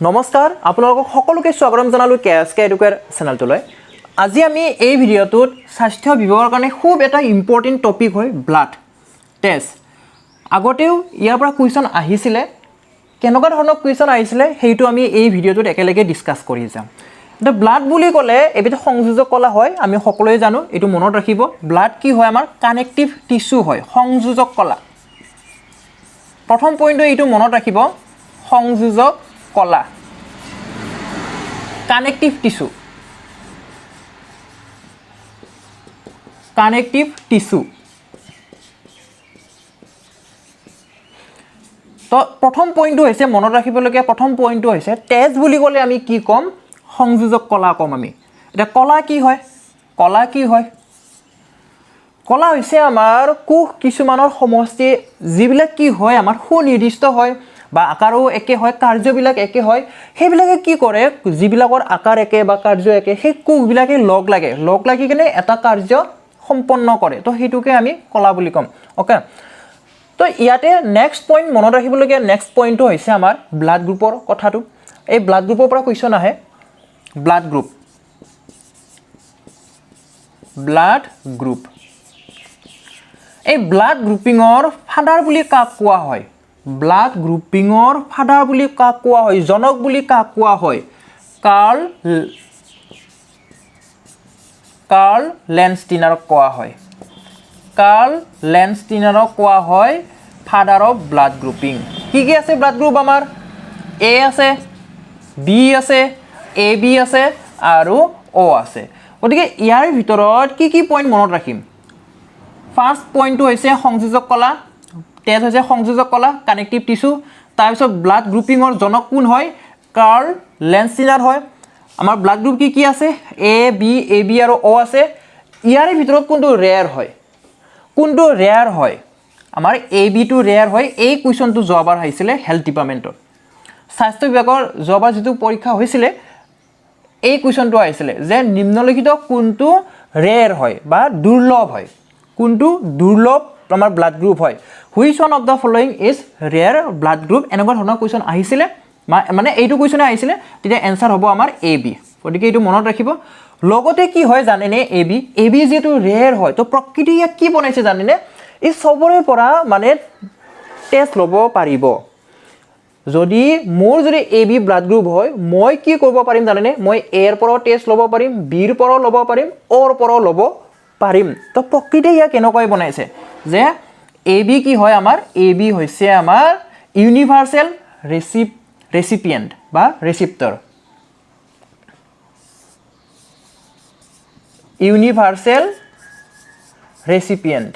নমস্কাৰ আপোনালোকক সকলোকে স্বাগতম জনালো কেএসকে এডুকেয়াৰ চেনেলটোলৈ আজি আমি এই ভিডিঅ'টোত স্বাস্থ্য বিভাগৰ কাৰণে খুব এটা ইম্পৰ্টেন্ট টপিক হয় ব্লাড টেষ্ট আগতেও ইয়াৰ পৰা কুৱেশ্যন আহিছিলে কেনেকুৱা ধৰণৰ কুৱেশ্যন আহিছিলে সেইটো আমি এই ভিডিঅ'টোত একেলগে ডিসকাস কৰি যাম এটা ব্লাড বুলি ক'লে এবিধ সংযোজক কলা হয় আমি সকলোৱে জানো এটো মনত ৰাখিব ব্লাড কি হয় আমাৰ কানেক্টিভ টিস্যু হয় সংযোজক কলা প্ৰথম পইণ্টটো এটো মনত ৰাখিব সংযোজক কলা কানেক্টিভ টিস্যু তো প্ৰথম পইণ্টটো হৈছে মনত ৰাখিবলগীয়া প্ৰথম পইণ্টটো হৈছে তেজ বুলি ক'লে আমি কি কম সংযোজক কলা কম আমি এটা কলা কি হয় কলা হৈছে আমাৰ কোষ কিছুমানৰ সমষ্টি যিবিলাক কি হয় আমাৰ সুনিৰ্দিষ্ট হয় বা আকাৰো একে হয় কাৰ্যবিলাক একে হয় সেইবিলাকে কি কৰে যিবিলাকৰ আকাৰ একে বা কাৰ্য একে সেই কোষবিলাকে লগ লাগি কিনে এটা কাৰ্য সম্পন্ন কৰে তো হেতুকে আমি কলা বুলি কম ওকে তো ইয়াতে নেক্সট পইণ্ট মনত ৰাখিবলগীয়া নেক্সট পইণ্টটো হৈছে আমাৰ ব্লাড গ্ৰুপৰ কথাটো এই ব্লাড গ্ৰুপৰ পৰা কুৱেশ্যন আহে ব্লাড গ্ৰুপ এই ব্লাড গ্ৰুপিঙৰ ফাদাৰ বুলি কাক কোৱা হয় ব্লাড গ্ৰুপিঙৰ ফাদাৰ বুলি কাক কোৱা হয় জনক বুলি কাক কোৱা হয় কাৰ্ল লেন্সটিনাৰক কোৱা হয় ফাদাৰ অফ ব্লাড গ্ৰুপিং কি আছে ব্লাড গ্ৰুপ আমাৰ এ আছে বি আছে এ বি আছে আৰু অ আছে গতিকে ইয়াৰ ভিতৰত কি পইণ্ট মনত ৰাখিম ফাৰ্স্ট পইণ্টটো হৈছে সংযোজক কলা তেজ হৈছে সংযোজক কলা কানেক্টিভ টিস্যু তাৰপিছত ব্লাড গ্ৰুপিঙৰ জনক কোন হয় কাৰ্ল লেন্সটিনাৰ হয় আমাৰ ব্লাড গ্ৰুপ কি আছে এ বি আৰু অ আছে ইয়াৰ ভিতৰত কোনটো ৰেয়াৰ হয় আমাৰ এ বি টো ৰেয়াৰ হয় এই কুৱেশ্যনটো যোৱাবাৰ আহিছিলে হেলথ ডিপাৰ্টমেণ্টৰ স্বাস্থ্য বিভাগৰ যোৱাবাৰ যেটো পৰীক্ষা হৈছিলে এই কুৱেশ্যনটো আহিছিলে যে নিম্নলিখিত কোনটো ৰেয়াৰ হয় বা দুৰ্লভ হয় কোনটো দুৰ্লভ আমাৰ ব্লাড গ্ৰুপ হয় which one of the following is rare blood group এনেকুৱা ধৰণৰ কুৱেশ্যন আহিছিলে মানে এইটো কুৱেশ্যনে আহিছিলে তেতিয়া এনসাৰ হ'ব আমাৰ এ বি গতিকে এইটো মনত ৰাখিব লগতে কি হয় জানেনে এ বি যেটো ৰেয়াৰ হয় তো প্ৰকৃতি ইয়াক কি বনাইছে জানেনে এই সবৰে পৰা মানে টেষ্ট ল'ব পাৰিব যদি মোৰ যদি এ বি ব্লাড গ্ৰুপ হয় মই কি কৰিব পাৰিম জানেনে মই এ ৰ পৰাও টেষ্ট ল'ব পাৰিম বি ৰ পৰাও ল'ব পাৰিম অ ৰ পৰাও ল'ব পাৰিম তো প্ৰকৃতি ইয়াক কেনেকৈ বনাইছে যে এ বি কি হয় আমাৰ এ বি হৈছে আমাৰ ইউনিভাৰ্সেল ৰেচিপিয়েণ্ট বা ৰেচিপ্টৰ ইউনিভাৰ্সেল ৰেচিপিয়েণ্ট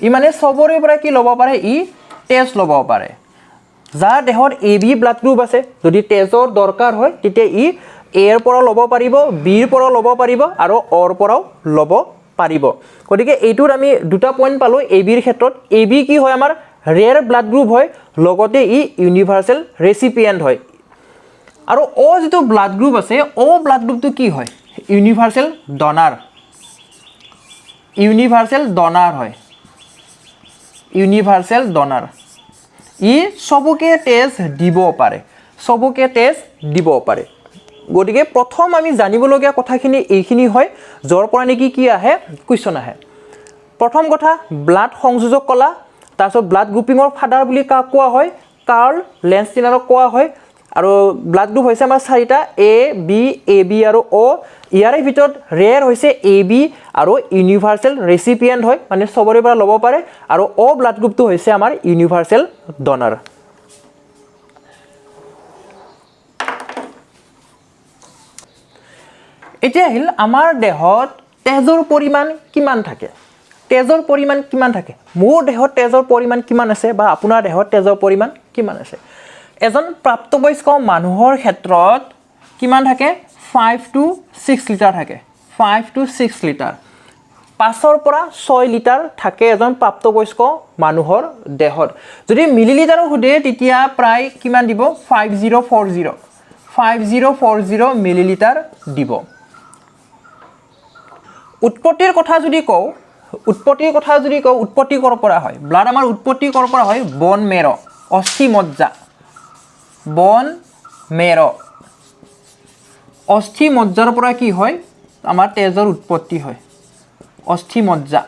ই মানে সবৰে পৰা কি ল'ব পাৰে ই টেষ্ট ল'ব পাৰে যাৰ দেহত এ বি ব্লাড গ্ৰুপ আছে যদি টেষ্টৰ দৰকাৰ হয় তেতিয়া ই এ ৰ পৰা ল'ব পাৰিব বি ৰ পৰা ল'ব পাৰিব আৰু অ ৰ পৰাও ল'ব পাৰিব গতিকে এইটোৰ আমি দুটা পইণ্ট পালো এ বিৰ ক্ষেত্ৰত এ বি কি হয় আমাৰ ৰেয়াৰ ব্লাড গ্ৰুপ হয় লগতে ই ইউনিভাৰ্সেল ৰেচিপিয়েণ্ট হয় আৰু অ যেটো ব্লাড গ্ৰুপ আছে অ ব্লাড গ্ৰুপটো কি হয় ইউনিভাৰ্সেল ডনাৰ হয় ইউনিভাৰ্সেল ডনাৰ ই সবকে টেষ্ট দিব পাৰে গতিকে প্ৰথম আমি জানিবলগীয়া কথাখিনি এইখিনি হয় যৰ পৰা নেকি কি আহে কুৱেশ্যন আহে প্ৰথম কথা ব্লাড সংযোজক কলা তাৰপিছত ব্লাড গ্ৰুপিঙৰ ফাদাৰ বুলি কাক কোৱা হয় কাৰ্ল লেন্সটিনাৰক কোৱা হয় আৰু ব্লাড গ্ৰুপ হৈছে আমাৰ চাৰিটা এ বি আৰু অ ইয়াৰে ভিতৰত ৰেয়াৰ হৈছে এ বি আৰু ইউনিভাৰ্সেল ৰেচিপিয়েণ্ট হয় মানে সবৰে পৰা ল'ব পাৰে আৰু অ ব্লাড গ্ৰুপটো হৈছে আমাৰ ইউনিভাৰ্সেল ডনাৰ এতিয়া আহিল আমাৰ দেহত তেজৰ পৰিমাণ কিমান থাকে মোৰ দেহত তেজৰ পৰিমাণ কিমান আছে বা আপোনাৰ দেহত তেজৰ পৰিমাণ কিমান আছে এজন প্ৰাপ্তবয়স্ক মানুহৰ ক্ষেত্ৰত কিমান থাকে 5 to 6 লিটাৰ থাকে 5 to 6 লিটাৰ 5 পৰা 6 লিটাৰ থাকে এজন প্ৰাপ্তবয়স্ক মানুহৰ দেহত যদি মিলিলিটাৰ খুদে তেতিয়া প্ৰায় কিমান দিব 5040 মিলিলিটাৰ দিব উৎপত্তিৰ কথা যদি কওঁ উৎপত্তি কৰ পৰা হয় ব্লাড আমাৰ উৎপত্তি কৰ পৰা হয় বন মেৰ অস্থি মজ্জা বন মেৰ অস্থি মজ্জাৰ পৰা কি হয় আমাৰ তেজৰ উৎপত্তি হয় অস্থি মজ্জা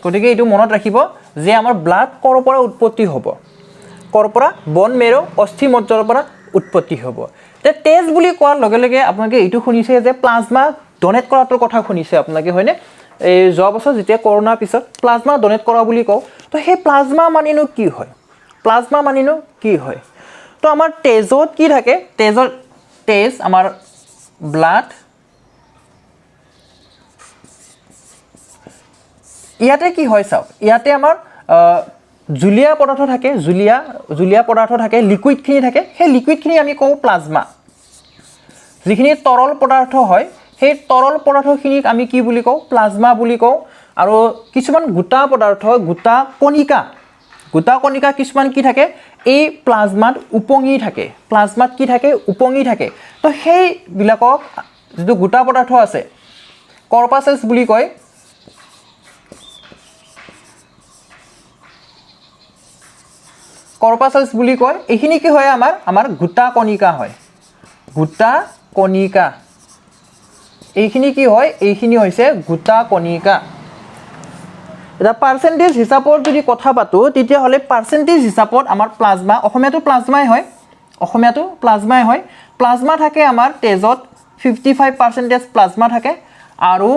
গতিকে এইটো মনত ৰাখিব যে আমাৰ ব্লাড কৰ পৰা উৎপত্তি হ'ব কৰ পৰা বন মেৰ অস্থি মজ্জাৰ পৰা উৎপত্তি হ'ব তে তেজ বুলি কোৱাৰ লগে লগে আপোনালোকে এইটো শুনিছে যে প্লাজমা ডোনেট কৰাটোৰ কথা শুনিছে আপোনালোকে হয়নে এই যোৱা বছৰ যেতিয়া কৰোনাৰ পিছত প্লাজমা ডোনেট কৰা বুলি কওঁ তো সেই প্লাজমা মানিনো কি হয় প্লাজমা মানিনো কি হয় তো আমাৰ তেজত কি থাকে তেজ আমাৰ ব্লাড ইয়াতে কি হয় চাওক ইয়াতে আমাৰ জুলীয়া পদাৰ্থ থাকে জুলীয়া পদাৰ্থ থাকে লিকুইডখিনি থাকে সেই লিকুইডখিনি আমি কওঁ প্লাজমা যিখিনি তৰল পদাৰ্থ হয় সেই তৰল পদাৰ্থখিনিক আমি কি বুলি কওঁ প্লাজমা বুলি কওঁ আৰু কিছুমান গোটা পদাৰ্থ গোটা কণিকা কিছুমান কি থাকে এই প্লাজমাত উপঙি থাকে প্লাজমাত কি থাকে উপঙি থাকে তো সেইবিলাকক যিটো গোটা পদাৰ্থ আছে কৰ্পাচেলছ বুলি কয় কৰ্পাচেলছ বুলি কয় এইখিনি কি হয় আমাৰ গোটা কণিকা হয় গোটা কণিকা এইখিনি কি হয় এইখিনি হৈছে গোটা কণিকা এটা পাৰ্চেন্টেজ হিচাপত যদি কথা পাতো তেতিয়া হলে পাৰ্চেন্টেজ হিচাপত আমাৰ প্লাজমা অসমীয়াটো প্লাজমাই হয় প্লাজমা থাকে আমাৰ তেজত 55% প্লাজমা থাকে আৰু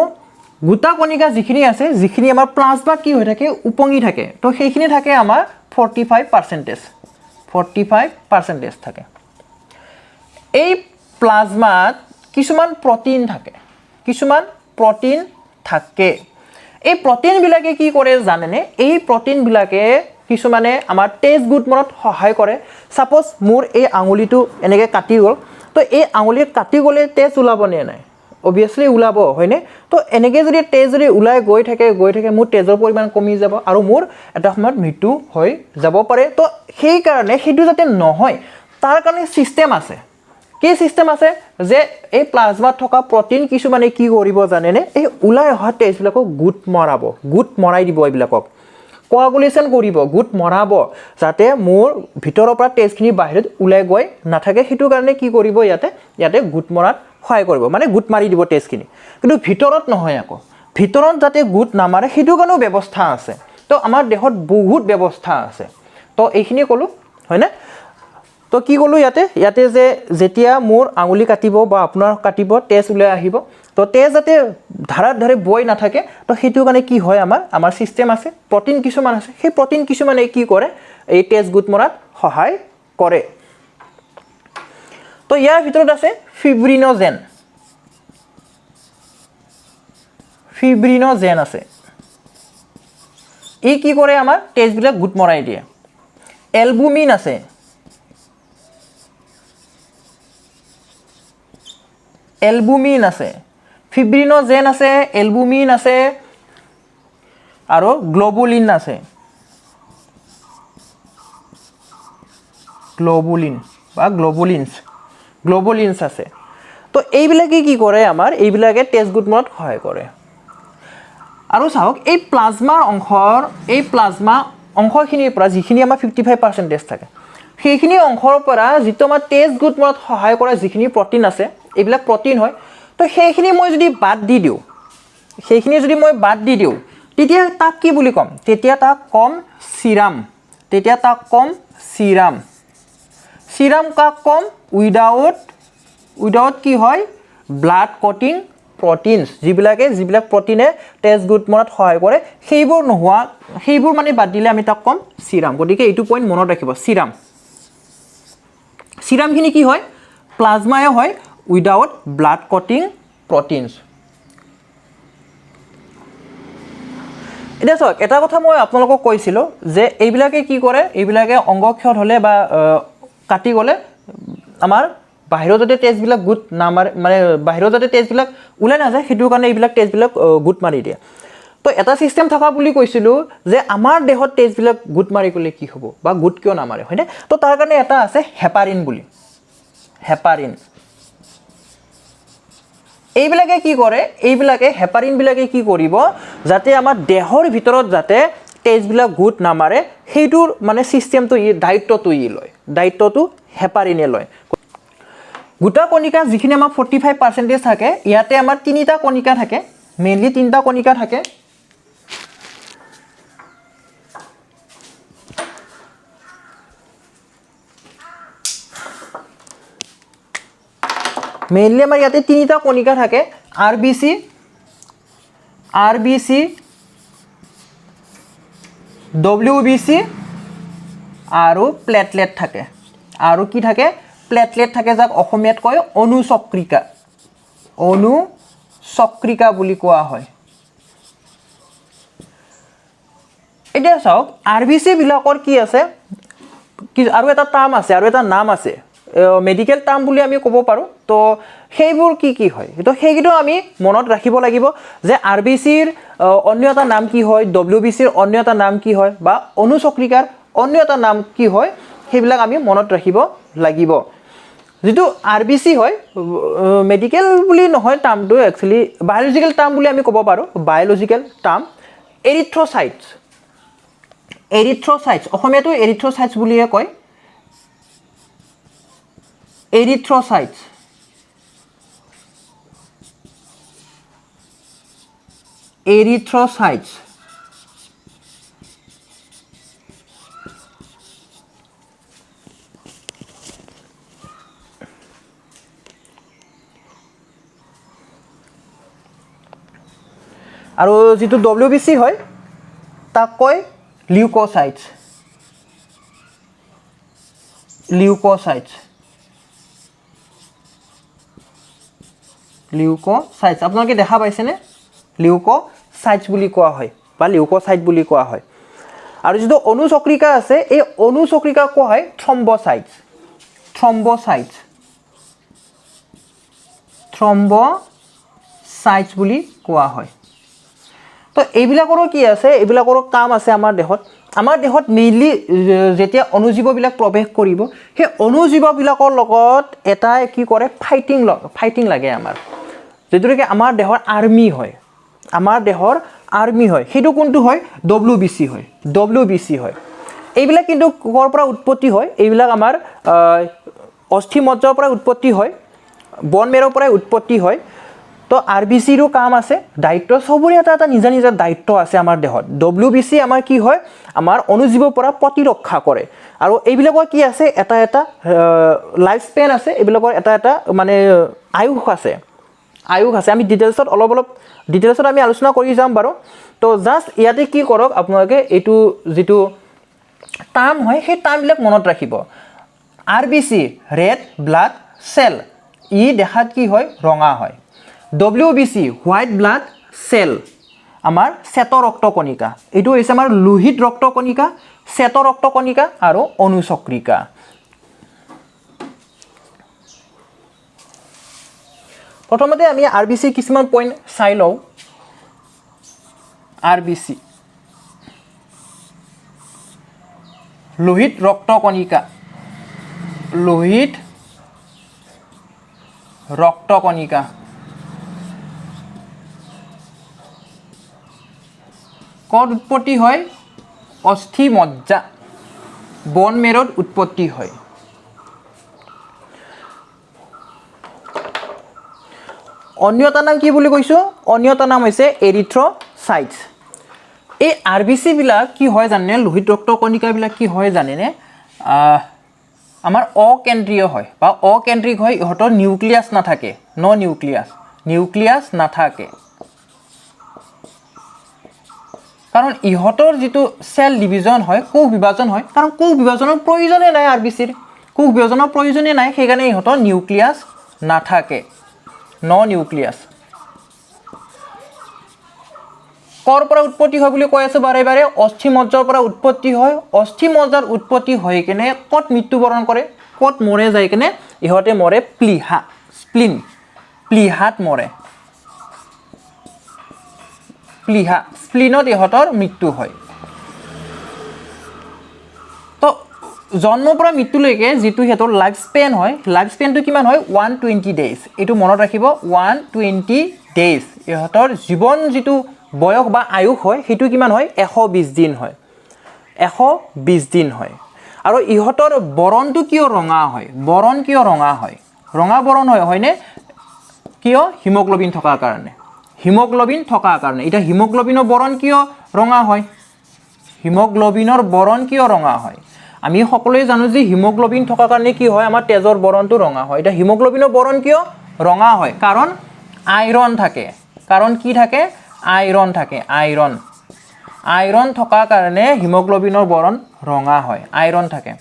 গোটা কণিকা যিখিনি আছে যিখিনি আমাৰ প্লাজমা কি হৈ থাকে উপঙি থাকে তো সেইখিনি থাকে আমাৰ 45% থাকে এই প্লাজমাত কিছুমান প্ৰটিন থাকে এই প্ৰটিন বিলাকে কি কৰে জানেনে এই প্ৰটিন বিলাকে কিছুমানে আমাৰ তেজ গোট মৰাত সহায় কৰে সাপোজ মোৰ এই আঙুলিটো এনেকৈ কাটি গ'ল তো এই আঙুলি কাটি গ'লে তেজ ওলাব নে নাই obviously ওলাব হয়নে তো এনেকৈ যদি তেজ যদি ওলাই গৈ থাকে মোৰ তেজৰ পৰিমাণ কমি যাব আৰু মোৰ এটা সময়ত মৃত্যু হৈ যাব পাৰে তো সেই কাৰণে সেইটো যাতে নহয় তাৰ কাৰণে সিস্টেম আছে কি সিস্টেম আছে যে এই প্লাজমাত থকা প্ৰটিন কিছুমানে কি কৰিব জানেনে এই ওলাই অহা তেজবিলাকক গুট মৰাই দিব এইবিলাকক কোয়াগুলেশন কৰিব গুট মৰাব যাতে মোৰ ভিতৰৰ পৰা তেজখিনি বাহিৰত ওলাই গৈ নাথাকে সেইটো কাৰণে কি কৰিব ইয়াতে গুট মৰাত সহায় কৰিব মানে গুট মাৰি দিব তেজখিনি কিন্তু ভিতৰত নহয় আকৌ ভিতৰত যাতে গুট নামাৰে সেইটো কাৰণেও ব্যৱস্থা আছে তো আমাৰ দেহত বহুত ব্যৱস্থা আছে তো এইখিনি ক'লো হয়নে তো কি ক'লো ইয়াতে যে যেতিয়া মোৰ আঙুলি কাটিব বা আপোনাৰ কাটিব তেজ ওলাই আহিব তো তেজ যাতে ধাৰে বৈ নাথাকে তো সেইটো কাৰণে কি হয় আমাৰ সিস্টেম আছে প্ৰটিন কিছুমান আছে সেই প্ৰটিন কিছুমানে কি কৰে এই তেজ গুট মৰাত সহায় কৰে তো ইয়াৰ ভিতৰত আছে ফিব্ৰিনোজেন আছে ই কি কৰে আমাৰ তেজবিলাক গুট মৰাই দিয়ে এলবুমিন আছে ফিব্ৰিনোজেন আছে এলবুমিন আছে আৰু গ্লোবুলিন আছে গ্লোবুলিনছ আছে তো এইবিলাকে কি কৰে এইবিলাকে তেজ গুট মৰাত সহায় কৰে আৰু চাওক এই প্লাজমা অংশখিনিৰ পৰা যিখিনি আমাৰ 55% থাকে সেইখিনি অংশৰ পৰা যিটো আমাৰ তেজ গুট মৰাত সহায় কৰা যিখিনি প্ৰটিন আছে এইবিলাক প্ৰটিন হয় তো সেইখিনি মই যদি বাদ দি দিওঁ তেতিয়া তাক কি বুলি ক'ম তেতিয়া তাক কম সিৰাম কাক কম উইদাউট কি হয় ব্লাড কটিং প্ৰটিনছ যিবিলাক প্ৰটিনে তেজ গুট মৰাত সহায় কৰে সেইবোৰ মানে বাদ দিলে আমি তাক কম সিৰাম গতিকে এইটো পইণ্ট মনত ৰাখিব সিৰামখিনি কি হয় প্লাজমায়ে হয় উইদাউট ব্লাড কটিং প্ৰটিনছ এতিয়া চাওক এটা কথা মই আপোনালোকক কৈছিলোঁ যে এইবিলাকে কি কৰে এইবিলাকে অংগক্ষত হ'লে বা কাটি গ'লে আমাৰ বাহিৰত যাতে তেজবিলাক গুট নামাৰে মানে বাহিৰত যাতে তেজবিলাক ওলাই নাযায় সেইটো কাৰণে এইবিলাক তেজবিলাক গুট মাৰি দিয়ে তো এটা সিস্টেম থকা বুলি কৈছিলোঁ যে আমাৰ দেহত তেজবিলাক গুট মাৰি গ'লে কি হ'ব বা গুট কিয় নামাৰে হয়নে তো তাৰ কাৰণে এটা আছে হেপাৰিন এইবিলাকে কি কৰে হেপাৰিনবিলাকে কি কৰিব যাতে আমাৰ দেহৰ ভিতৰত যাতে তেজবিলাক গোট নামাৰে সেইটোৰ মানে চিষ্টেমটো দায়িত্বটো লয় দায়িত্বটো হেপাৰিনে লয় গোটা কণিকা যিখিনি আমাৰ 45% থাকে ইয়াতে আমাৰ তিনিটা কণিকা থাকে মেইনলি তিনিটা কণিকা থাকে মেইনলি আমাৰ ইয়াতে তিনিটা কণিকা থাকে RBC WBC আৰু প্লেটলেট থাকে আৰু কি থাকে প্লেটলেট থাকে যাক অসমীয়াত কয় অনুচক্ৰিকা বুলি কোৱা হয় এতিয়া চাওক RBC বিলাকৰ কি আছে আৰু এটা টাৰ্ম আছে আৰু এটা নাম আছে মেডিকেল টাৰ্ম বুলি আমি ক'ব পাৰো তো সেইবোৰ কি হয় তো সেইকিটো আমি মনত ৰাখিব লাগিব যে RBCৰ অন্য এটা নাম কি হয় WBCৰ অন্য এটা নাম কি হয় বা অনুচক্ৰিকাৰ অন্য এটা নাম কি হয় সেইবিলাক আমি মনত ৰাখিব লাগিব যেটো RBC হয় মেডিকেল বুলি নহয় টাৰ্মটো একচুয়ালি বায়োলজিক্যাল টাৰ্ম বুলি আমি ক'ব পাৰো বায়োলজিক্যাল টাৰ্ম এৰিথ্ৰ'চাইটছ অসমীয়াটো এৰিথ্ৰ'চাইটছ বুলিয়ে কয় erythrocytes আৰু যেটো WBC হয় তাক কয় লিউকোসাইটছ লিউকোসাইটছ আপোনালোকে দেখা পাইছেনে লিউকোসাইটছ বুলি কোৱা হয় বা লিউকোসাইট বুলি কোৱা হয় আৰু যেটো অনুচক্ৰিকা আছে এই অনুচক্ৰিকা কোৱা হয় থ্ৰম্বোসাইটছ বুলি কোৱা হয় তো এইবিলাকৰ কি আছে এইবিলাকৰ কাম আছে আমাৰ দেহত মেইনলি যেতিয়া অনুজীৱবিলাক প্ৰৱেশ কৰিব সেই অনুজীৱবিলাকৰ লগত এটা কি কৰে ফাইটিং লাগে আমাৰ যেটোকে আমাৰ দেহৰ আৰ্মি হয় সেইটো কোনটো হয় WBC হয় এইবিলাক কিন্তু কৰ পৰা উৎপত্তি হয় এইবিলাক আমাৰ অস্থি মজ্জাৰ পৰা উৎপত্তি হয় বন মেৰৰ পৰা উৎপত্তি হয় তো RBC ৰো কাম আছে দায়িত্ব সবৰে এটা নিজা দায়িত্ব আছে আমাৰ দেহত WBC আমাৰ কি হয় আমাৰ অনুজীৱৰ পৰা প্ৰতিৰক্ষা কৰে আৰু এইবিলাকৰ কি আছে এটা লাইফ স্পেন আছে এইবিলাকৰ এটা মানে আয়ুস আছে আমি ডিটেইলছত অলপ ডিটেইলছত আমি আলোচনা কৰি যাম বাৰু তো জাস্ট ইয়াতে কি কৰক আপোনালোকে এইটো যেটো টাৰ্ম হয় সেই টাৰ্মবিলাক মনত ৰাখিব RBC ৰেড ব্লাড সেল ই দেখাত কি হয় ৰঙা হয় WBC হোৱাইট ব্লাড সেল আমাৰ শ্বেত ৰক্তকণিকা এটো হৈছে আমাৰ লোহিত ৰক্তকণিকা শ্বেত ৰক্তকণিকা আৰু অনুচক্ৰিকা প্ৰথমতে আমি RBC কিছুমান পইণ্ট চাই লও RBC লোহিত ৰক্তকণিকা কত উৎপত্তি হয় অস্থি মজ্জা বন মেৰত উৎপত্তি হয় অন্যতা নাম কি বুলি কৈছো অন্যতা নাম হৈছে এৰিথ্ৰ'চাইটছ এই RBC বিলাক কি হয় জানে লোহিত ৰক্তকণিকা বিলাক কি হয় জানেনে আমাৰ অকেন্দ্ৰীয় হয় বা অকেন্দ্ৰিক হয় ইহতৰ নিউক্লিয়াছ নাথাকে নিউক্লিয়াছ নাথাকে কাৰণ ইহতৰ যেটো সেল ডিভিজন হয় কোষ বিভাজন হয় কাৰণ কোষ বিভাজনৰ প্ৰয়োজনে নাই RBCৰ কোষ বিভাজনৰ প্ৰয়োজনে নাই সেইকাৰণে ইহতৰ নিউক্লিয়াছ নাথাকে নিউক্লিয়াছ কৰ পৰা উৎপত্তি হয় বুলি কৈ আছে বাৰে অস্থি মজ্জাৰ পৰা উৎপত্তি হয় অস্থি মজ্জাৰ উৎপত্তি হৈ কেনে কত মৃত্যুবৰণ কৰে কত মৰে যায় কেনে ইহতে মৰে প্লিহাত মৰে স্প্লিনত ইহতৰ মৃত্যু হয় তো জন্মৰ পৰা মৃত্যুলৈকে যেটো হেতৰ লাইফ স্পেন হয় লাইফ স্পেনটো কিমান হয় 120 ডেজ এটো মনত ৰাখিব 120 ডেজ ইহতৰ জীৱন যেটো বয়স বা আয়ুস হয় সেইটো কিমান হয় 120 দিন হয় 120 দিন হয় আৰু ইহঁতৰ বৰণটো কিয় ৰঙা হয় বৰণ কিয় ৰঙা হয় ৰঙা বৰণ হয় হয়নে কিয় হিমোগ্লোবিন থকাৰ কাৰণে হিমোগ্লোবিন থকাৰ কাৰণে এটা হিমোগ্লোবিনৰ বৰণ কিয় ৰঙা হয় হিমোগ্লোবিনৰ বৰণ কিয় ৰঙা হয় আমি সকলোৱে জানো যে হিমোগ্লোবিন থকাৰ কাৰণে কি হয় আমাৰ তেজৰ বৰণটো ৰঙা হয় এটা হিমোগ্লোবিনৰ বৰণ কিয় ৰঙা হয় কাৰণ আইৰন থাকে কাৰণ কি থাকে আইৰন থাকে আইৰন থকাৰ কাৰণে হিমোগ্লোবিনৰ বৰণ ৰঙা হয় আইৰন থাকে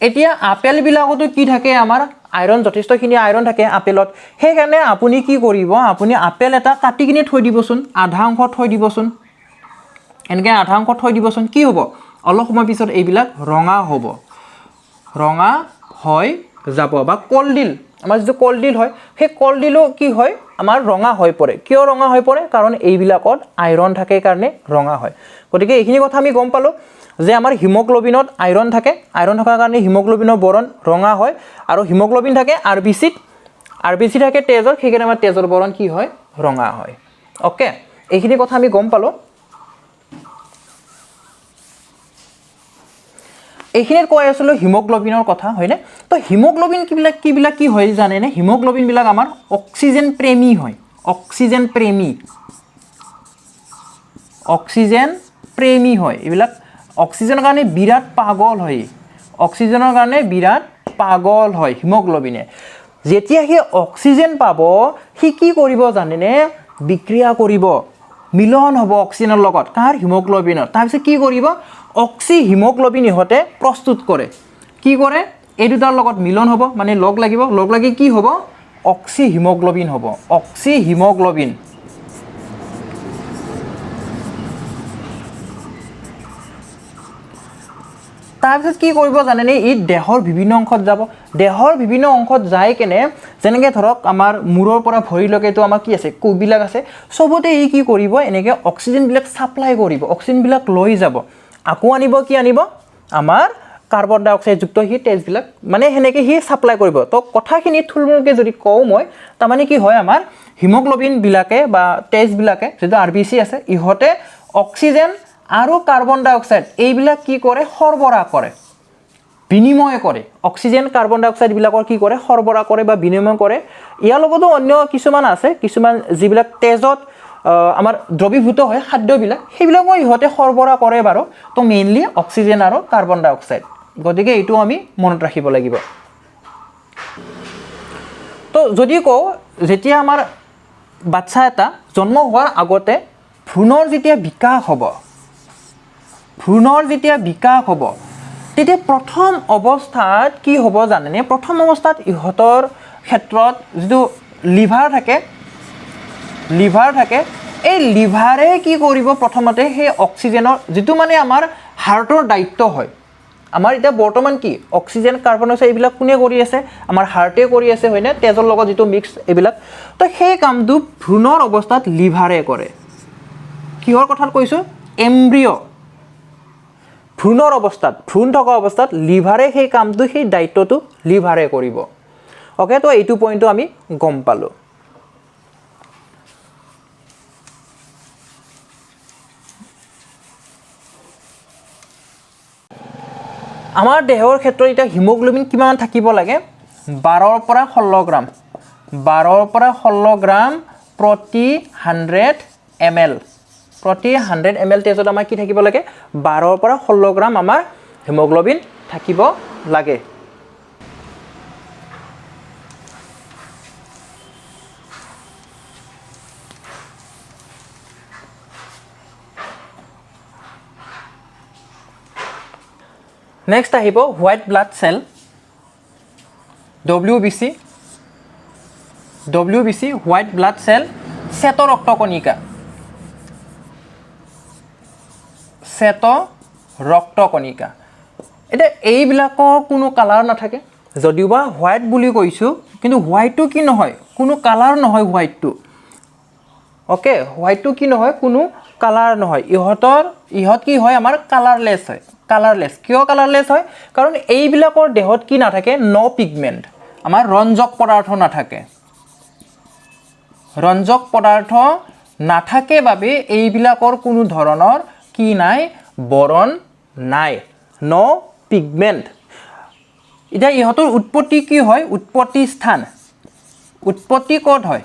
এতিয়া আপেল বিলাকতো কি থাকে আমাৰ আইৰন যথেষ্টখিনি আইৰন থাকে আপেলত সেইকাৰণে আপুনি কি কৰিব আপুনি আপেল এটা কাটি কিনে থৈ দিবচোন আধা অংশ থৈ দিবচোন এনেকৈ আধা অংশ থৈ দিবচোন কি হ'ব অলপ সময় পিছত এইবিলাক ৰঙা হ'ব ৰঙা হৈ যাব বা কলডিল আমাৰ যিটো কলডিল হয় সেই কলডিলো কি হয় আমাৰ ৰঙা হৈ পৰে কিয় ৰঙা হৈ পৰে কাৰণ এইবিলাকত আইৰন থাকে কাৰণে ৰঙা হয় গতিকে এইখিনি কথা আমি গম পালোঁ যে আমাৰ হিমোগ্লোবিনত আইৰন থাকে আইৰন থকাৰ কাৰণে হিমোগ্লোবিনৰ বৰণ ৰঙা হয় আৰু হিমোগ্লোবিন থাকে আৰবিসি থাকে তেজৰ সেইকাৰণে আমাৰ তেজৰ বৰণ কি হয় ৰঙা হয় ওকে এইখিনি কথা আমি গম পালোঁ এইখিনিত কৈ আছিলোঁ হিমোগ্লোবিনৰ কথা হয়নে তো হিমোগ্লোবিন কিবিলাক কি হয় জানেনে হিমোগ্লোবিনবিলাক আমাৰ অক্সিজেন প্ৰেমী হয় অক্সিজেন প্ৰেমী হয় এইবিলাক অক্সিজেনৰ কাৰণে বিৰাট পাগল হয় অক্সিজেনৰ কাৰণে বিৰাট পাগল হয় হিমোগ্লোবিনে যেতিয়া সি অক্সিজেন পাব সি কি কৰিব জানেনে বিক্ৰিয়া কৰিব মিলন হ'ব অক্সিজেনৰ লগত কাৰ হিমোগ্লোবিনৰ তাৰপিছত কি কৰিব অক্সি হিমোগ্লোবিন ইহঁতে প্ৰস্তুত কৰে কি কৰে এই দুটাৰ লগত মিলন হ'ব মানে লগ লাগি কি হ'ব অক্সি হিমোগ্লোবিন হ'ব অক্সি হিমোগ্লোবিন তাৰপিছত কি কৰিব জানেনে ই দেহৰ বিভিন্ন অংশত যাব দেহৰ বিভিন্ন অংশত যায় কেনে যেনেকৈ ধৰক আমাৰ মূৰৰ পৰা ভৰিলৈকেতো আমাৰ কি আছে কোষবিলাক আছে চবতে ই কি কৰিব এনেকৈ অক্সিজেনবিলাক ছাপ্লাই কৰিব অক্সিজেনবিলাক লৈ যাব আকৌ আনিব কি আনিব আমাৰ কাৰ্বন ডাই অক্সাইডযুক্ত সি তেজবিলাক মানে সেনেকৈ সি ছাপ্লাই কৰিব তো কথাখিনি থুলমূলকৈ যদি কওঁ মই তাৰমানে কি হয় আমাৰ হিমোগ্লোবিনবিলাকে বা তেজবিলাকে যিটো আৰবিসি আছে ইহঁতে অক্সিজেন আৰু কাৰ্বন ডাই অক্সাইড এইবিলাক কি কৰে সৰবৰাহ কৰে বিনিময় কৰে অক্সিজেন কাৰ্বন ডাই অক্সাইডবিলাকৰ কি কৰে সৰবৰাহ কৰে বা বিনিময় কৰে ইয়াৰ লগতো অন্য কিছুমান আছে কিছুমান যিবিলাক তেজত আমাৰ দ্ৰৱীভূত হয় খাদ্যবিলাক সেইবিলাকো ইহঁতে সৰবৰাহ কৰে বাৰু তো মেইনলি অক্সিজেন আৰু কাৰ্বন ডাই অক্সাইড গতিকে এইটো আমি মনত ৰাখিব লাগিব তো যদি কওঁ যেতিয়া আমাৰ বাচ্চা এটা জন্ম হোৱাৰ আগতে ভ্ৰূণৰ যেতিয়া বিকাশ হ'ব তেতিয়া প্ৰথম অৱস্থাত কি হ'ব জানেনে প্ৰথম অৱস্থাত ইহঁতৰ ক্ষেত্ৰত যিটো লিভাৰ থাকে এই লিভাৰে কি কৰিব প্ৰথমতে সেই অক্সিজেনৰ যিটো মানে আমাৰ হাৰ্টৰ দায়িত্ব হয় আমাৰ এতিয়া বৰ্তমান কি অক্সিজেন কাৰ্বন ডাই অক্সাইড এইবিলাক কোনে কৰি আছে আমাৰ হাৰ্টে কৰি আছে হয়নে তেজৰ লগত যিটো মিক্স এইবিলাক তো সেই কামটো ভ্ৰূণৰ অৱস্থাত লিভাৰে কৰে কিহৰ কথাত কৈছোঁ এমব্ৰিঅ ভ্ৰূণৰ অৱস্থাত ভ্ৰূণ থকা অৱস্থাত লিভাৰে সেই কামটো সেই দায়িত্বটো লিভাৰে কৰিব ওকে তো এইটো পইণ্টটো আমি গম পালোঁ আমাৰ দেহৰ ক্ষেত্ৰত এতিয়া হিমোগ্লোবিন কিমান থাকিব লাগে 12 পৰা 16 গ্ৰাম প্ৰতি 100 ml প্ৰতি 100 ml তেজত আমাৰ কি থাকিব লাগে 12 পৰা 16 গ্ৰাম আমাৰ হিমোগ্লোবিন থাকিব লাগে নেক্সট আহিব white blood cell WBC white blood cell শ্বেত ৰক্তকণিকা এতিয়া এইবিলাকৰ কোনো কালাৰ নাথাকে যদিওবা হোৱাইট বুলি কৈছোঁ কিন্তু হোৱাইটটো কি নহয় কোনো কালাৰ নহয় হোৱাইটটো ওকে হোৱাইটটো কি নহয় কোনো কালাৰ নহয় ইহঁত কি হয় আমাৰ কালাৰলেছ কিয় কালাৰলেছ হয় কাৰণ এইবিলাকৰ দেহত কি নাথাকে নো পিগমেণ্ট আমাৰ ৰঞ্জক পদাৰ্থ নাথাকে ৰঞ্জক পদাৰ্থ নাথাকে বাবে এইবিলাকৰ কোনো ধৰণৰ কি নাই বৰণ নাই নো পিগমেণ্ট এতিয়া ইহঁতৰ উৎপত্তি কি হয় উৎপত্তি স্থান উৎপত্তি ক'ত হয়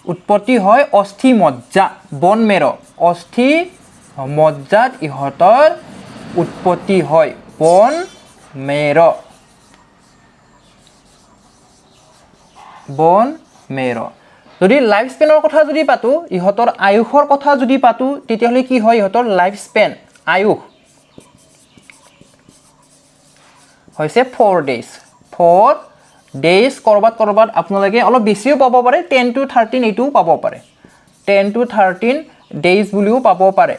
উৎপত্তি হয় অস্থি মজ্জা বন মেৰ অস্থি মজ্জাত ইহঁতৰ উৎপত্তি হয় বন মেৰ বন মেৰ যদি লাইফ স্পেনৰ কথা যদি পাতো ইহঁতৰ আয়ুষৰ কথা যদি পাতো তেতিয়াহ'লে কি হয় ইহঁতৰ লাইফ স্পেন আয়ুষ হৈছে 4 days 4 days কৰবাত আপোনালোকে অলপ বেছিও পাব পাৰে 10 to 13 এইটোও পাব পাৰে 10 to 13 days বুলিও পাব পাৰে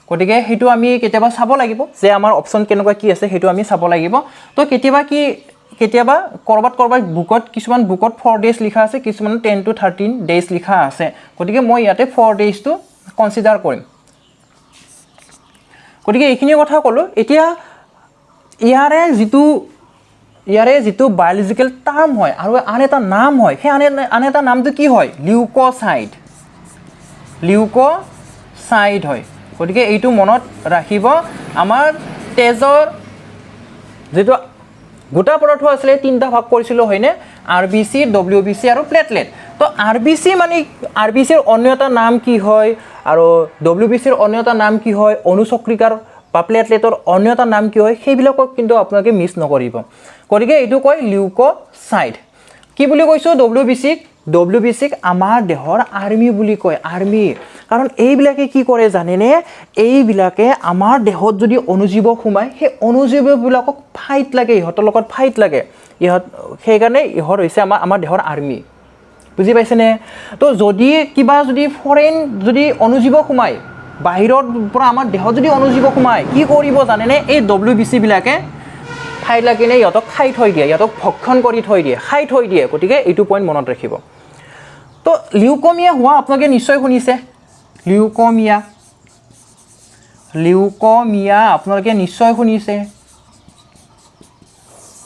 গতিকে হেতু আমি কেতিয়াবা চাব লাগিব যে আমাৰ অপচন কেনেকুৱা কি আছে হেতু আমি চাব লাগিব তো কেতিয়াবা কৰবাত বুকত কিছুমান বুকত 4 days লিখা আছে কিছুমান 10 to 13 days লিখা আছে গতিকে মই ইয়াতে 4 days টো কনসিডাৰ কৰিম গতিকে এইখিনি কথা কলো এতিয়া ইয়াৰে যিটো বায়োলজিক্যাল টাৰ্ম হয় আৰু আন এটা নাম হয় সেই আন এটা নামটো কি হয় লিউকোসাইট হয় গতিকে এইটো মনত ৰাখিব আমাৰ তেজৰ যেটো গোটা পদাৰ্থ আছে তিনটা ভাগ কৰিছিল হয়নে আৰবিসি ডব্লিউবিসি আৰু প্লেটলেট তো আৰবিসি মানে আৰবিসিৰ অন্য এটা নাম কি হয় আৰু ডব্লিউবিসিৰ অন্য এটা নাম কি হয় অনুচক্ৰিকাৰ বা প্লেটলেটৰ অন্য এটা নাম কি হয় সেইবিলাকক কিন্তু আপোনালোকে মিছ নকৰিব গতিকে এইটো কয় লিউকোসাইট কি বুলি কৈছো ডব্লিউবিসিক আমাৰ দেহৰ আৰ্মি বুলি কয় আৰ্মি কাৰণ এইবিলাকে কি কৰে জানেনে এইবিলাকে আমাৰ দেহত যদি অনুজীৱ সোমায় সেই অনুজীৱবিলাকক ফাইট লাগে ইহঁতৰ লগত ফাইট লাগে সেই কাৰণে ইহঁত হৈছে আমাৰ দেহৰ আৰ্মি বুজি পাইছেনে তো যদি কিবা যদি ফৰেন যদি অনুজীৱ সোমায় বাহিৰৰ পৰা আমাৰ দেহত যদি অনুজীৱ সোমায় কি কৰিব জানেনে এই ডব্লিউবিসি বিলাকে ফাইট লাগিনে ইহঁতক খাই থৈ দিয়ে ইহঁতক ভক্ষণ কৰি থৈ দিয়ে খাই থৈ দিয়ে গতিকে এইটো পইণ্ট মনত ৰাখিব তো লিউকোমিয়া হোৱা আপোনালোকে নিশ্চয় শুনিছে লিউকোমিয়া আপোনালোকে নিশ্চয় শুনিছে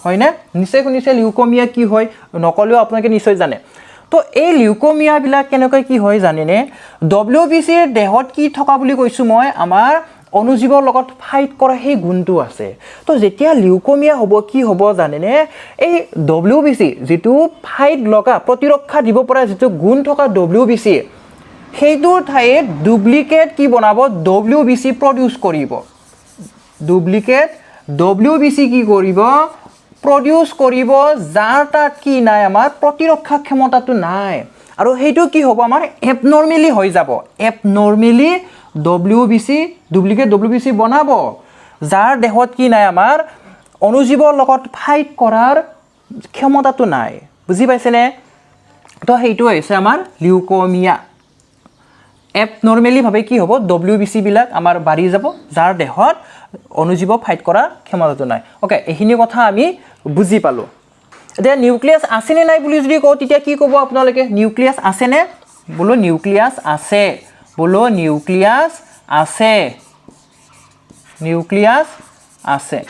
হয় না নিশ্চয় শুনিছে লিউকোমিয়া কি হয় নকলেও আপোনালোকে নিশ্চয় জানে তো এই লিউকোমিয়া বিলাক কেনেকৈ কি হয় জানেনে ডব্লিউবিসিৰ দেহত কি থকা বুলি কৈছো মই আমাৰ অনুজীৱৰ লগত ফাইট কৰা সেই গুণটো আছে তো যেতিয়া লিউকোমিয়া হ'ব কি হ'ব জানেনে এই ডব্লিউবিসি যেটো ফাইট লগা প্ৰতিৰক্ষা দিব পৰা যেটো গুণ থকা ডব্লিউবিসি সেইটোৰ ঠাইত ডুপ্লিকেট কি বনাব ডব্লিউবিসি প্ৰডিউস কৰিব ডুপ্লিকেট ডব্লিউবিসি কি কৰিব প্ৰডিউস কৰিব যাৰ তাত কি নাই আমাৰ প্ৰতিৰক্ষা ক্ষমতাটো নাই আৰু হেইটো কি হ'ব আমাৰ এবনৰ্মেলি হৈ যাব এবনৰ্মেলি ডব্লিউবিসি ডুপ্লিকেট ডব্লিউবিসি বনাব যাৰ দেহত কি নাই আমাৰ অনুজীৱৰ লগত ফাইট কৰাৰ ক্ষমতাটো নাই বুজি পাইছেনে তো হেইটো হৈছে আমাৰ লিউকোমিয়া এবনৰ্মেলি ভাবে কি হ'ব ডব্লিউবিসি বিলাক আমাৰ বাঢ়ি যাব যাৰ দেহত অনুজীৱ ফাইট কৰা ক্ষমতাটো নাই ওকে এইখিনি কথা আমি বুজি পালো এতিয়া নিউক্লিয়াছ আছে নে নাই বুলি যদি কও তেতিয়া কি ক'ব আপোনালোকে নিউক্লিয়াছ আছে নে বলো নিউক্লিয়াছ আছে নিউক্লিয়াছ আছে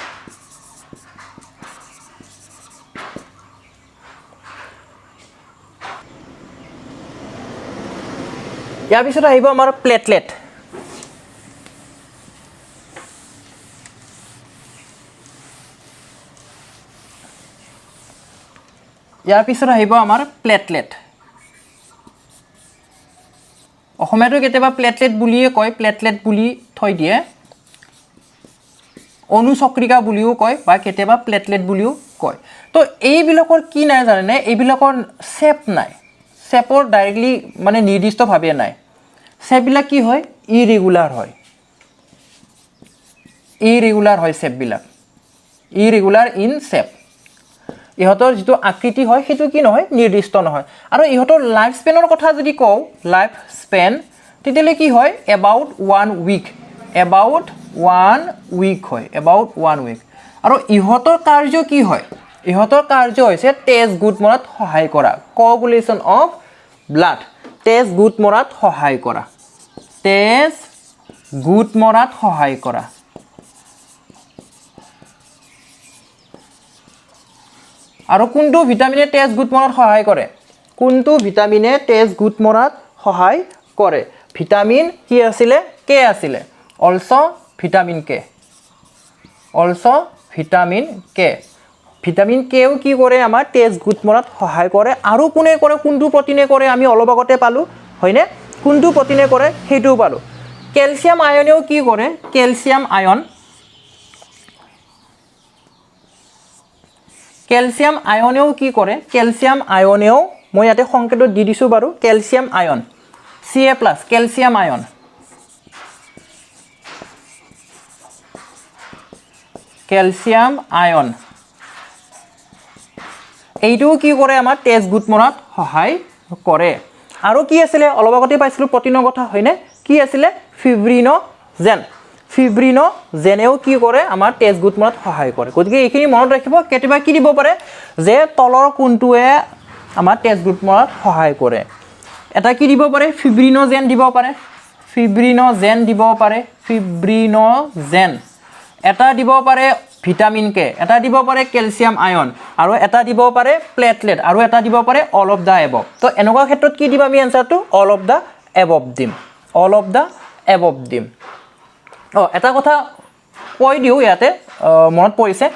ইয়াৰ পিছত আহিব আমাৰ প্লেটলেট ইয়াৰ পিছত আহিব আমাৰ প্লেটলেট অসমীয়াটো কেতিয়াবা প্লেটলেট বুলিয়ে কয় প্লেটলেট বুলি থৈ দিয়ে অনুচক্ৰিকা বুলিও কয় বা কেতিয়াবা প্লেটলেট বুলিও কয় তো এইবিলাকৰ কি নাই জানেনে এইবিলাকৰ শেপ নাই শেপৰ ডাইৰেক্টলি মানে নিৰ্দিষ্টভাৱে নাই শেপবিলাক কি হয় ইৰেগুলাৰ হয় শেপবিলাক ইৰেগুলাৰ ইন শেপ ইহঁতৰ যেটো আকৃতি হয় হেতু কি নহয় নিৰ্দিষ্ট নহয় আৰু ইহঁতৰ লাইফ স্পেনৰ কথা যদি কও লাইফ স্পেন তেতিয়ালে কি হয় এবাউট 1 উইক হয় এবাউট 1 উইক আৰু ইহঁতৰ কাৰ্য কি হয় ইহঁতৰ কাৰ্য হৈছে তেজ গুড মৰাত সহায় কৰা কোগুলেশন অফ ব্লাড তেজ গুড মৰাত সহায় কৰা আৰু কোনটো ভিটামিনে তেজ গুড মৰাত সহায় কৰে কোনটো ভিটামিনে তেজ গুড মৰাত সহায় কৰে ভিটামিন কি আছিলে কে আছিলে also vitamin K also vitamin K vitamin কেও কি কৰে আমাৰ তেজ গোট মৰাত সহায় কৰে আৰু কোনে কৰে কোনটো প্ৰটিনে কৰে আমি অলপ আগতে পালো হয়নে কোনটো প্ৰটিনে কৰে হেইটো পালো ক্যালসিয়াম আয়নেও কি কৰে ক্যালসিয়াম আয়নেও কি কৰে ক্যালসিয়াম আয়নেও মই ইয়াতে সংকেত দি দিছো বাৰু ক্যালসিয়াম আয়ন Ca+ ক্যালসিয়াম আয়ন এইটো কি কৰে আমাৰ তেজ গোট মৰাত সহায় কৰে আৰু কি আছিলে অলপ আগতে পাইছিলো প্ৰটিনৰ কথা হয়নে কি আছিলে ফিব্ৰিনোজেনেও কি কৰে আমাৰ তেজ গোট মৰাত সহায় কৰে গতিকে এইখিনি মনত ৰাখিব কেতিয়াবা কি দিব পাৰে যে তলৰ কোনটোৱে আমাৰ তেজ গোট মৰাত সহায় কৰে এটা কি দিব পাৰে ফিব্ৰিনোজেন দিব পাৰে এটা দিব পাৰে ভিটামিন কে এটা দিব পাৰে ক্যালসিয়াম আয়ন আৰু এটা দিব পাৰে প্লেটলেট আৰু এটা দিব পাৰে অল অফ দা এবভ তো এনেকুৱা ক্ষেত্ৰত কি দিম আমি আনসাৰটো অল অফ দা এবভ দিম এটা কথা কৈ দিও ইয়াতে মনত পৰিছে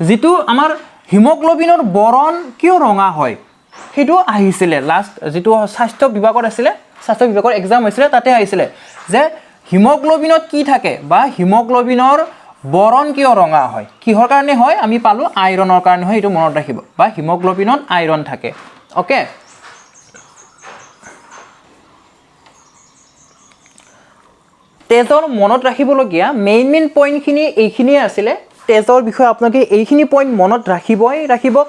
যেটো আমাৰ হিমোগ্লোবিনৰ বৰণ কিয় ৰঙা হয় হেতু আহিছিলে লাষ্ট যেটো স্বাস্থ্য বিভাগৰ আছিলে স্বাস্থ্য বিভাগৰ এক্সাম হৈছিলে তাতে আহিছিলে যে হিমোগ্লোবিনত কি থাকে বা হিমোগ্লোবিনৰ বৰণ কিয় ৰঙা হয় কিহৰ কাৰণে হয় আমি পালো আইৰণৰ কাৰণে হয় এটো মনত ৰাখিব বা হিমোগ্লোবিনত আইৰন থাকে ওকে তেজৰ মনত ৰাখিবলগীয়া মেইন পইণ্টখিনি এইখিনিয়ে আছিলে তেজৰ বিষয়ে আপোনালোকে এইখিনি পইণ্ট মনত ৰাখিব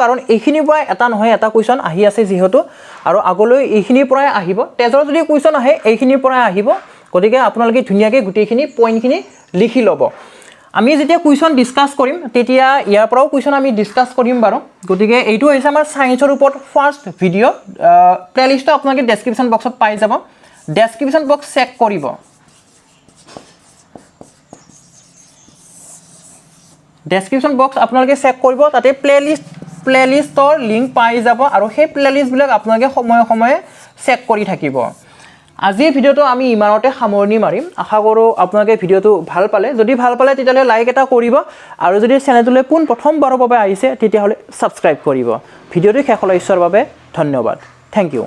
কাৰণ এইখিনিৰ পৰা এটা নহয় এটা কোৱেশ্চন আহি আছে যেহেতু আৰু আগলৈ এইখিনিৰ পৰাই আহিব তেজৰ যদি কোৱেশ্চন আহে এইখিনিৰ পৰাই আহিব গতিকে আপোনালোকে ধুনিয়াকৈ গুটেইখিনি পইণ্টখিনি লিখি ল'ব আমি যেতিয়া কুৱেশ্চন ডিসকাস কৰিম তেতিয়া ইয়াৰ পৰাও কুৱেশ্চন আমি ডিসকাস কৰিম বাৰু গতিকে এইটো হৈছে আমাৰ সায়েন্সৰ ওপৰত ফাৰ্স্ট ভিডিও প্লেলিষ্টটো আপোনালোকে ডেসক্ৰিপচন বক্সত পাই যাব ডেসক্ৰিপচন বক্স চেক কৰিব ডেসক্ৰিপচন বক্স আপোনালোকে চেক কৰিব তাতে প্লেলিষ্টৰ লিংক পাই যাব আৰু সেই প্লেলিষ্ট বিলাক আপোনালোকে সময়ে চেক কৰি থাকিব আজিৰ ভিডিওটো আমি ইমানতে সামৰণি মাৰিম আশা কৰো আপোনালোকে ভিডিওটো ভাল পালে যদি ভাল পালে তেতিয়ালে লাইক এটা কৰিব আৰু যদি চেনেলটোলৈ পোন প্ৰথমবাৰৰ বাবে আহিছে তেতিয়াহলে সাবস্ক্ৰাইব কৰিব ভিডিওটো শেষলৈ চোৱাৰ বাবে ধন্যবাদ থ্যাংক ইউ